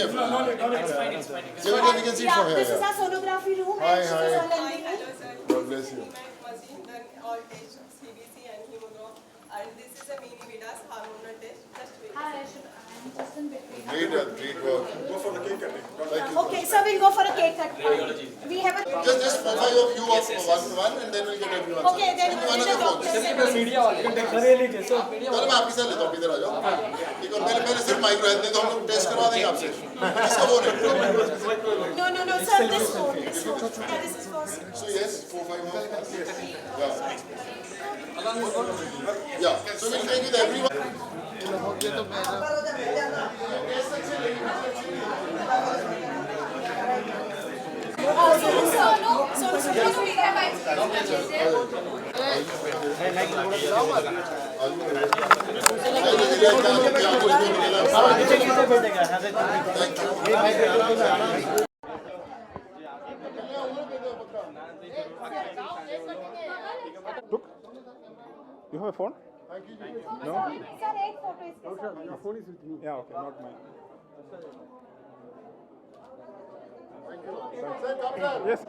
careful. No, it's fine. Yeah, we can see it from here. This is our sonography room. Hi, and hi. this is our lending room. Hello sir. God bless you. Machine done all tests, CBC and hemogram. And this is a mini Vidas hormonal test. Just wait. Hi, I'm just in between. Great work. Go for the cake cutting. Thank you. Okay, so we'll go for a cake cut. We have a... Just 4-5 of you one and then we'll get everyone. Okay, then Another phone. चलो मैं आपके साथ लेता हूँ, इधर आ जाओ। ठीक है, पहले सिर्फ माइक्रो हेल्थ नहीं तो हम लोग टेस्ट करवा देंगे आपसे। इसका फोन है। No, sir, this phone. Yeah, this is for... So yes, 4-5 of us. Yeah. So we'll take with everyone. You have a phone? No? Sir, एक photo इसके साथ. Your phone is with me. Yeah, okay, not mine. Yes.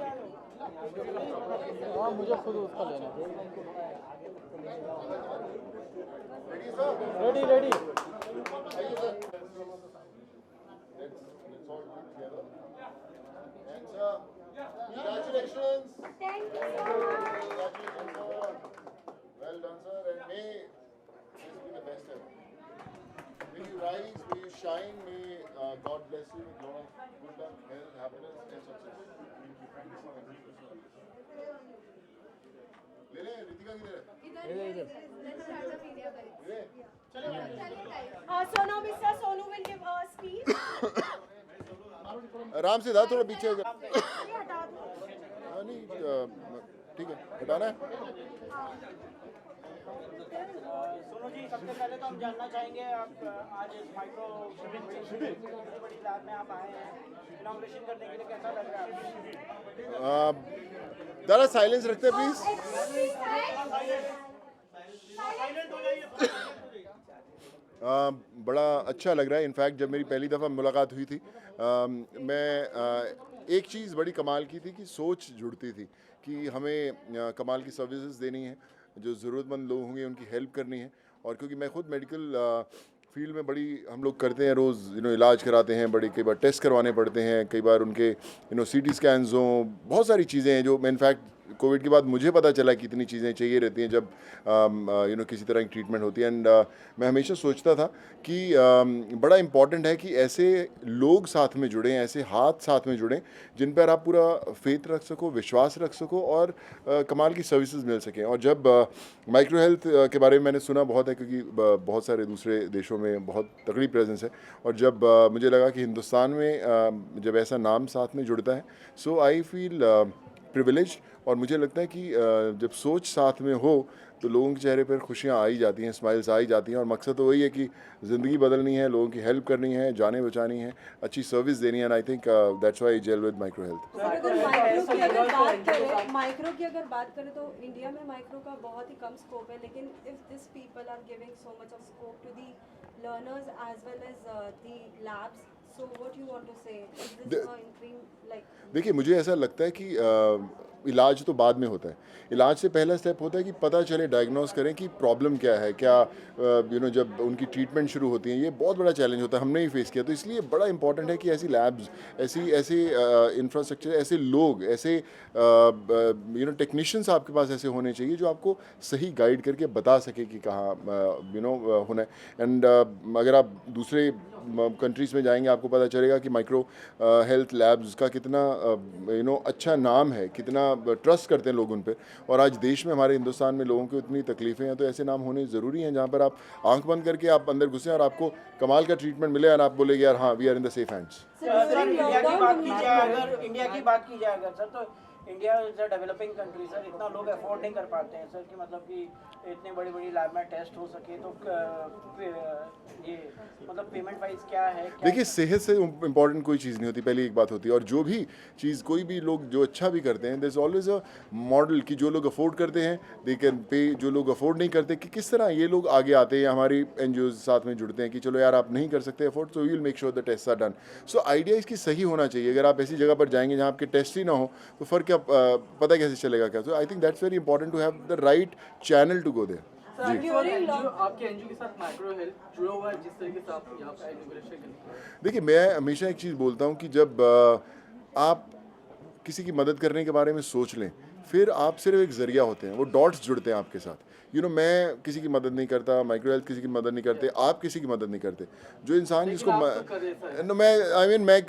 हाँ मुझे खुद उसका लेना है। Ready ready. Congratulations. Thank you so much. Well done, sir, and may this be the best ever. May you rise, may you shine, may God bless you with lot of good luck, health, happiness, and success. ले ले, रितिका किधर है? So now Mr. Sonu will give a speech. आराम से था, थोड़ा पीछे हो जा। ये हटा दो. हाँ नहीं, ठीक है, हटाना है। सोनू जी सबसे पहले तो हम जानना चाहेंगे आप आज इस माइक्रो इतनी बड़ी लैब में आप आए हैं इनॉग्रेशन करने के लिए कैसा लग रहा है आपको? जरा साइलेंस रखते हैं प्लीज। बड़ा अच्छा लग रहा है। इनफैक्ट जब मेरी पहली दफ़ा मुलाकात हुई थी मैं एक चीज़ बड़ी कमाल की थी कि सोच जुड़ती थी कि हमें कमाल की सर्विसेज देनी है, जो ज़रूरतमंद लोग होंगे उनकी हेल्प करनी है। और क्योंकि मैं खुद मेडिकल फील्ड में बड़ी हम लोग करते हैं, रोज़ इलाज कराते हैं, बड़े कई बार टेस्ट करवाने पड़ते हैं, कई बार उनके सीटी स्कैन्स हों, बहुत सारी चीज़ें हैं जो मैं इनफैक्ट कोविड के बाद मुझे पता चला कि इतनी चीज़ें चाहिए रहती हैं जब किसी तरह की ट्रीटमेंट होती है। एंड मैं हमेशा सोचता था कि बड़ा इम्पॉर्टेंट है कि ऐसे लोग साथ में जुड़ें, ऐसे हाथ साथ में जुड़ें जिन पर आप पूरा फेथ रख सको, विश्वास रख सको और कमाल की सर्विसेज मिल सकें। और जब माइक्रो हेल्थ के बारे में मैंने सुना बहुत है, क्योंकि बहुत सारे दूसरे देशों में बहुत तगड़ी प्रेजेंस है, और जब मुझे लगा कि हिंदुस्तान में जब ऐसा नाम साथ में जुड़ता है, सो आई फील प्रिविलेज। और मुझे लगता है कि जब सोच साथ में हो तो लोगों के चेहरे पर खुशियाँ आ ही जाती हैं, स्माइल्स आ ही जाती हैं। और मकसद तो वही है कि ज़िंदगी बदलनी है, लोगों की हेल्प करनी है, जानें बचानी है, अच्छी सर्विस देनी है। And I think that's why I gel with micro health. Micro की अगर बात करें तो इंडिया में माइक्रो का बहुत ही कम स्कोप है, लेकिन if this people are giving so much of scope to the learners as well as the labs, so what you want to say is this like? देखिए, मुझे ऐसा लगता है कि इलाज तो बाद में होता है। इलाज से पहला स्टेप होता है कि पता चले, डायग्नोस करें कि प्रॉब्लम क्या है, क्या जब उनकी ट्रीटमेंट शुरू होती है, ये बहुत बड़ा चैलेंज होता है, हमने ही फेस किया। तो इसलिए बड़ा इंपॉर्टेंट है कि ऐसी लैब्स, ऐसे इंफ्रास्ट्रक्चर, ऐसे लोग, ऐसे टेक्नीशियंस आपके पास ऐसे होने चाहिए जो आपको सही गाइड करके बता सके कि कहाँ होना है। एंड अगर आप दूसरे कंट्रीज़ में जाएंगे आपको पता चलेगा कि माइक्रो हेल्थ लैब्स का कितना अच्छा नाम है, कितना ट्रस्ट करते हैं लोग उन पर। और आज देश में, हमारे हिंदुस्तान में लोगों को इतनी तकलीफ़ें हैं, तो ऐसे नाम होने ज़रूरी हैं जहाँ पर आप आंख बंद करके आप अंदर घुसें और आपको कमाल का ट्रीटमेंट मिले और आप बोले यार हाँ, we are in the safe hands. India की बात की जाए अगर सर, तो India is a developing country sir, इतना लोग अफोर्ड नहीं कर पाते हैं सर कि मतलब कि इतने बड़ी बड़ी लैब में टेस्ट हो सके, तो ये मतलब पेमेंट वाइज क्या है? देखिए, सेहत से इम्पॉर्टेंट कोई चीज़ नहीं होती, पहली एक बात होती है। और जो भी चीज़ कोई भी लोग जो अच्छा भी करते हैं, there is always a model कि जो लोग अफोर्ड करते हैं दे कैन पे, जो लोग अफोर्ड नहीं करते कि किस तरह ये लोग आगे आते हैं, हमारी एनजीओ साथ में जुड़ते हैं कि चलो यार आप नहीं कर सकते afford, so we will make sure the test are done. So idea इसकी सही होना चाहिए। अगर आप ऐसी जगह पर जाएंगे जहाँ आपके टेस्ट ही ना हो तो फ़र्क क्या पता कैसे चलेगा क्या? So I think that's very important to have the right channel to go there. आपके एनजीओ के साथ माइक्रो हेल्थ जुड़ा हुआ है, जिस तरीके से आप यहाँ पे इनोग्रेशन करें? देखिए, मैं हमेशा एक चीज़ बोलता हूँ कि जब आप किसी की मदद करने के बारे में सोच लें, फिर आप सिर्फ एक ज़रिया होते हैं, वो डॉट्स जुड़ते हैं आपके साथ। मैं किसी की मदद नहीं करता, माइक्रो हेल्थ किसी की मदद नहीं करते, आप किसी की मदद नहीं करते। जो इंसान जिसको मैं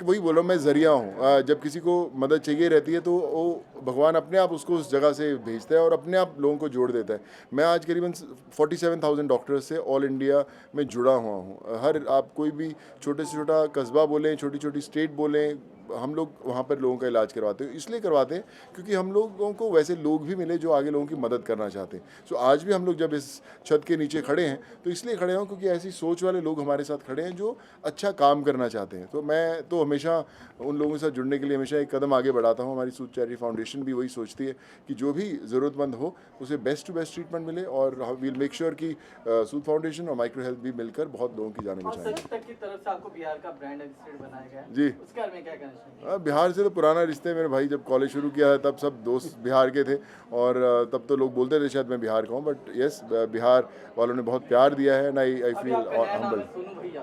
वही बोल रहा हूँ, मैं ज़रिया हूँ। जब किसी को मदद चाहिए रहती है तो वो भगवान अपने आप उसको उस जगह से भेजता है और अपने आप लोगों को जोड़ देता है। मैं आज करीबन 47,000 डॉक्टर्स से ऑल इंडिया में जुड़ा हुआ हूँ। हर आप कोई भी छोटे से छोटा कस्बा बोलें, छोटी छोटी स्टेट बोलें, हम लोग वहाँ पर लोगों का इलाज करवाते हैं। इसलिए करवाते हैं क्योंकि हम लोगों को वैसे लोग भी मिले जो आगे लोगों की मदद करना चाहते हैं। सो आज भी हम लोग जब इस छत के नीचे खड़े हैं तो इसलिए खड़े हैं क्योंकि ऐसी सोच वाले लोग हमारे साथ खड़े हैं जो अच्छा काम करना चाहते हैं। तो मैं तो हमेशा उन लोगों के साथ जुड़ने के लिए हमेशा एक कदम आगे बढ़ाता हूँ। हमारी सूद चैरिटी फाउंडेशन भी वही सोचती है कि जो भी ज़रूरतमंद हो उसे बेस्ट टू बेस्ट ट्रीटमेंट मिले, और वील मेक श्योर कि सूद फाउंडेशन और माइक्रो हेल्थ भी मिलकर बहुत लोगों की जाने बचाएंगे। सच तक की तरफ से आपको बिहार का ब्रांड एम्बेसडर बनाया गया है, जी, उसके बारे में क्या कहना चाहिए? बिहार से तो पुराना रिश्ते है मेरे भाई। जब कॉलेज शुरू किया है तब सब दोस्त बिहार के थे और तब तो लोग बोलते थे शायद मैं बिहार का हूँ, बट यस, बिहार वालों ने बहुत प्यार दिया है। And I feel humble. Sonu भैया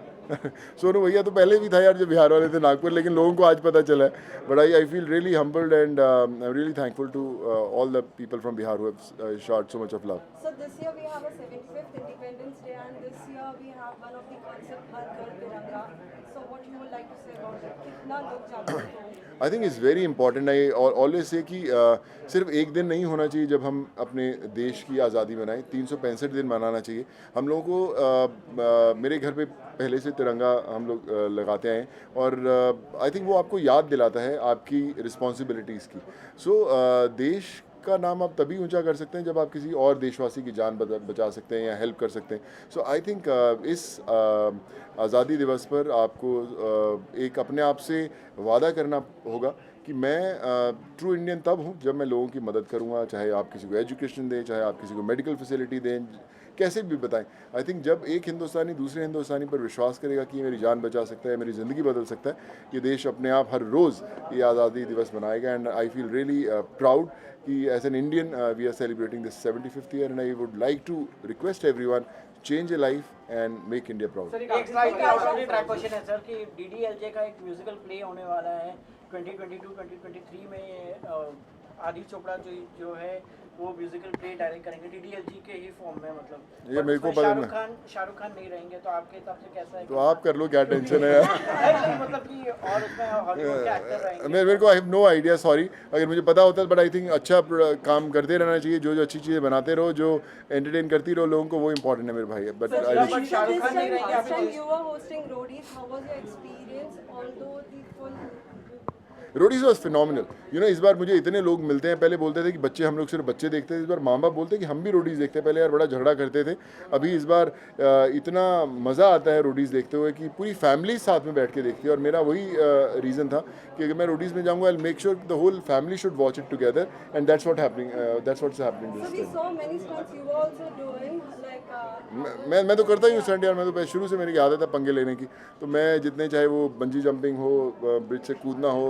सोनू भैया तो पहले भी था यार, जो बिहार वाले थे नागपुर, लेकिन लोगों को आज पता चला है। But I feel really humbled and I am really thankful to all the people from Bihar who have shot so much of love. So this year we have a 75th Independence Day, and this year we have one of the concept Har Ghar Tiranga. So what you would like to say about it? कितना लोग जागरूक हो? I think is very important. I always say कि सिर्फ एक दिन नहीं होना चाहिए जब हम अपने देश की आज़ादी मनाएं, 365 दिन मनाना चाहिए। हम लोगों को मेरे घर पे पहले से तिरंगा हम लोग लगाते आए और आई थिंक वो आपको याद दिलाता है आपकी रिस्पॉन्सिबिलिटीज़ की। सो देश का नाम आप तभी ऊंचा कर सकते हैं जब आप किसी और देशवासी की जान बचा सकते हैं या हेल्प कर सकते हैं। सो आई थिंक इस आज़ादी दिवस पर आपको एक अपने आप से वादा करना होगा कि मैं ट्रू इंडियन तब हूँ जब मैं लोगों की मदद करूँगा, चाहे आप किसी को एजुकेशन दें, चाहे आप किसी को मेडिकल फैसिलिटी दें, कैसे भी बताएं। आई थिंक जब एक हिंदुस्तानी दूसरे हिंदुस्तानी पर विश्वास करेगा कि ये मेरी जान बचा सकता है, मेरी ज़िंदगी बदल सकता है, ये देश अपने आप हर रोज़ ये आज़ादी दिवस मनाएगा। And I feel really proud कि as an Indian we are celebrating this 75th year, and I would like to request everyone change a life and make India proud. Sir एक ट्रैक क्वेश्चन है sir कि डीडीएलजे का एक musical play होने वाला है 2022-2023 में। आदि चोपड़ा जो है वो म्यूजिकल प्ले डायरेक्ट करेंगे डीडीएलजे के ही फॉर्म में, मतलब ये मेरे को पता नहीं। शाहरुख खान नहीं रहेंगे, तो आपके हिसाब से कैसा है? तो आप कर लो, क्या टेंशन है यार। मतलब कि और उसमें हॉलीवुड के एक्टर रहेंगे। मेरे को I have no idea, sorry अगर मुझे पता होता, बट आई थिंक अच्छा काम करते रहना चाहिए। जो अच्छी चीज़ें बनाते रहो, जो एंटरटेन करती रहो लोगों को, वो इंपॉर्टेंट है मेरे भाई। बट शाहरुख खान नहीं रहेंगे This time you were hosting Roadies. How was your experience? Although the full Roadies was phenomenal. इस बार मुझे इतने लोग मिलते हैं। पहले बोलते थे कि बच्चे, हम लोग सिर्फ बच्चे देखते थे, इस बार माँ बाप बोलते हैं कि हम भी रोडीज़ देखते हैं। पहले यार बड़ा झगड़ा करते थे, अभी इस बार इतना मज़ा आता है रोडीज़ देखते हुए कि पूरी फैमिली साथ में बैठ के देखती है। और मेरा वही रीज़न था कि अगर मैं रोडीज़ में जाऊँगा, I will make sure the whole family should watch it together, and that's what's happening So this we time. saw many stunts you were also doing, like मैं तो करता ही हूँ स्टंट यार। मैं तो शुरू से मेरी आदत है पंगे लेने की। तो मैं जितने, चाहे वो बंजी जंपिंग हो, ब्रिज से कूदना हो,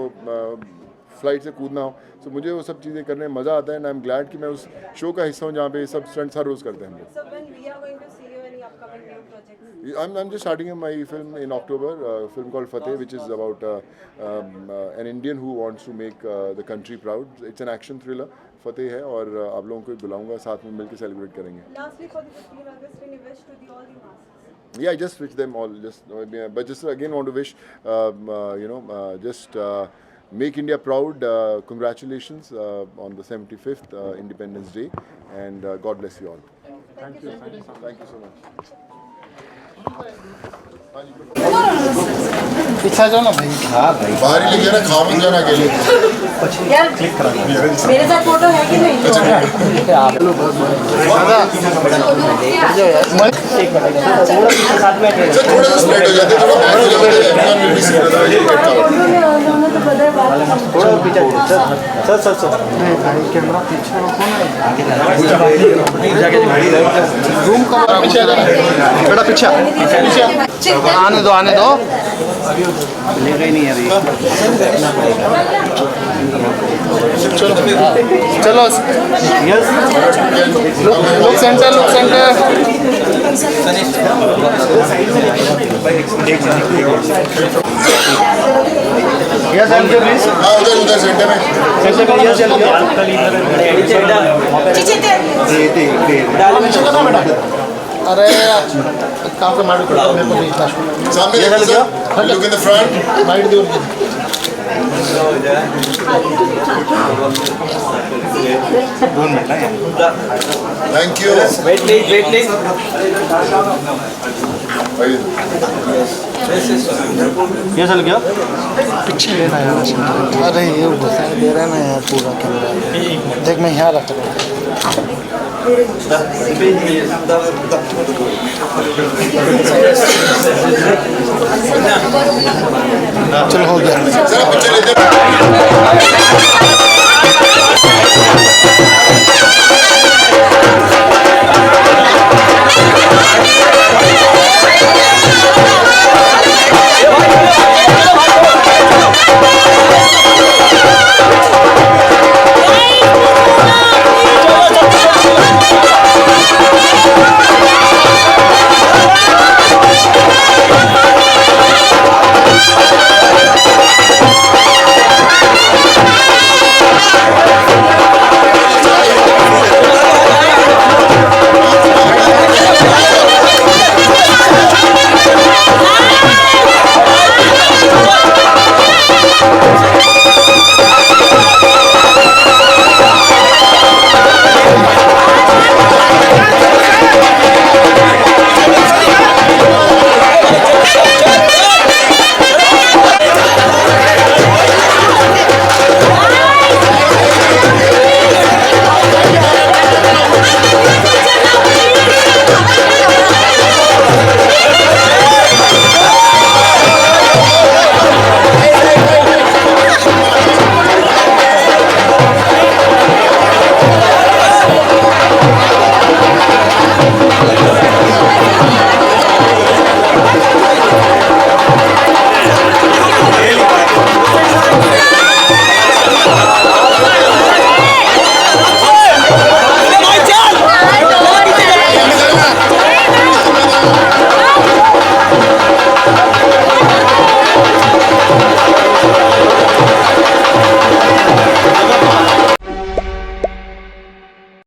फ्लाइट से कूदना हो, तो मुझे वो सब चीज़ें करने में मज़ा आता है। एंड आई एम ग्लैड कि मैं उस शो का हिस्सा हूँ जहाँ पे सब स्टंट्स हर रोज़ करते हैं हम लोग। so when we are going to see you any upcoming new projects? I'm just starting my film in October, a film called Fateh, which is about an Indian who wants to make the country proud. It's an action thriller. Fateh है और आप लोगों को बुलाऊंगा, साथ में मिलकर celebrate करेंगे। Lastly, for the 15 August, any wish to all the masses? Yeah, I just wish them all, but just again want to wish, make India proud. Congratulations on the 75th Independence Day, and God bless you all. Thank you. Thank you so much. पीछा जाओ ना भाई। हाँ भाई बाहर ही लेके ना खा मत जाना अकेले। यार मेरे साथ फोटो है कि नहीं? सर थोड़ा सा स्प्रेड हो जाते हैं, थोड़ा बैक हो जाते हैं, everyone will be seated on your head cover। थोड़ा पीछे सर सर सर भाई कैमरा पीछे रखो ना। रूम का पीछे बेटा पीछे आने दो आने दो। लेगा ही नहीं अभी। चलो yes look centre look centre. Yes and please हाँ उधर उधर सेंटर में। सेंटर का यस एंड अरे काम से मार पड़ा मेरे को नहीं था। सामने देखो sir, look in the front. Might दियो थैंक यू। वेट प्लीज ये चल गया पीछे लेना यार। अरे ये घुसा दे रहा है ना यार पूरा कैमरा। देख मैं यहाँ रख रहा हूँ। सर चलो हो गया। आप पिक्चर लेते हैं।